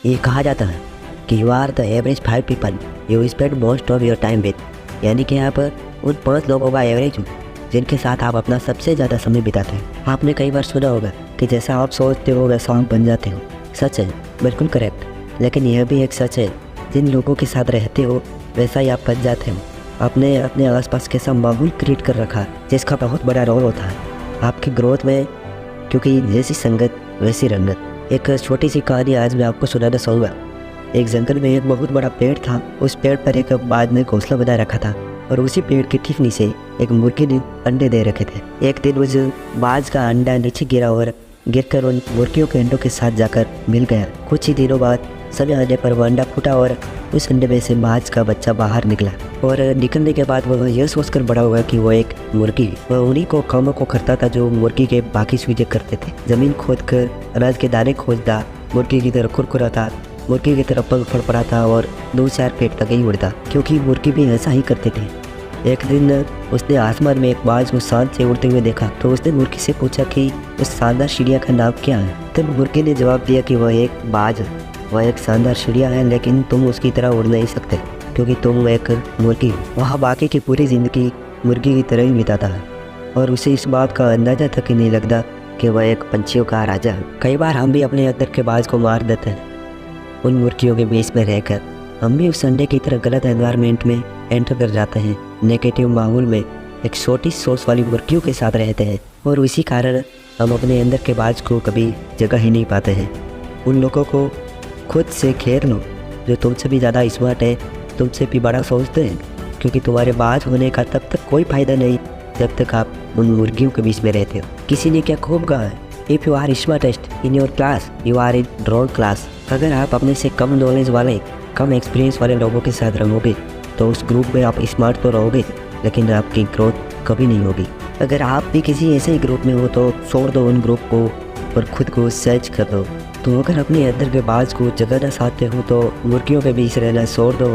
ये कहा जाता है कि you are the average 5 people you spend most of your time with, यानी कि आप उन 5 लोगों का एवरेज हो जिनके साथ आप अपना सबसे ज़्यादा समय बिताते हैं। आपने कई बार सुना होगा कि जैसा आप सोचते हो वैसा आप बन जाते हो। सच है, बिल्कुल करेक्ट। लेकिन यह भी एक सच है, जिन लोगों के साथ रहते हो वैसा ही आप बन जाते हो। आपने अपने आसपास कैसा माहौल क्रिएट कर रखा जिसका बहुत बड़ा रोल होता है आपकी ग्रोथ में, क्योंकि जैसी संगत वैसी रंगत। एक छोटी सी कहानी आज मैं आपको सुनाना चाहूँगा। एक जंगल में एक बहुत बड़ा पेड़ था। उस पेड़ पर एक बाज ने घोंसला बना रखा था और उसी पेड़ के ठीक नीचे एक मुर्गी ने अंडे दे रखे थे। एक दिन उस बाज का अंडा नीचे गिरा और गिरकर उन मुर्गियों के अंडों के साथ जाकर मिल गया। कुछ ही दिनों बाद समय आने पर वह अंडा फूटा और उस अंडे में से बाज का बच्चा बाहर निकला। और निकलने के बाद वह यह सोचकर बड़ा हुआ कि वह एक मुर्गी। वह उन्हीं को कामों को करता था जो मुर्गी के बाकी चीजें करते थे। जमीन खोद कर अनाज के दाने खोजता, मुर्गी की तरह कुरकुराता, मुर्गी की तरफ पंख फड़फड़ाता और 2-4 फीट तक ही उड़ता, क्योंकि मुर्गी भी ऐसा ही करते थे। एक दिन उसने आसमान में एक बाज को शान से उड़ते हुए देखा तो उसने मुर्गी से पूछा कि उस शानदार चिड़िया का नाम क्या है। तब मुर्गी ने जवाब दिया कि वह एक बाज है, वह एक शानदार चिड़िया है, लेकिन तुम उसकी तरह उड़ नहीं सकते क्योंकि तुम एक मुर्गी हो। वह बाकी की पूरी ज़िंदगी मुर्गी की तरह ही बिताता है और उसे इस बात का अंदाज़ा तक ही नहीं लगता कि वह एक पंछियों का राजा है। कई बार हम भी अपने अंदर के बाज को मार देते हैं। उन मुर्गियों के बीच में रहकर हम भी उस अंडे की तरह गलत एनवायरनमेंट में एंटर कर जाते हैं। नेगेटिव माहौल में एक छोटी सोच वाली मुर्गियों के साथ रहते हैं और इसी कारण हम अपने अंदर के बाज को कभी जगह ही नहीं पाते हैं। उन लोगों को खुद से घेर लो जो तुमसे भी ज़्यादा स्मार्ट है, तुमसे भी बड़ा सोचते हैं, क्योंकि तुम्हारे बाज होने का तब तक कोई फ़ायदा नहीं जब तक आप उन मुर्गियों के बीच में रहते हो। किसी ने क्या खूब कहा है, if you are smartest in your class you are in wrong class. अगर आप अपने से कम नॉलेज वाले, कम एक्सपीरियंस वाले लोगों के साथ रहोगे तो उस ग्रुप में आप स्मार्ट तो रहोगे लेकिन आपकी ग्रोथ कभी नहीं होगी। अगर आप भी किसी ऐसे ही ग्रुप में हो तो छोड़ दो उन ग्रुप को और खुद को सर्च कर दो। तो अगर अपने अंदर के बाज को जगाना चाहते हो तो मुर्गियों के बीच रहना छोड़ दो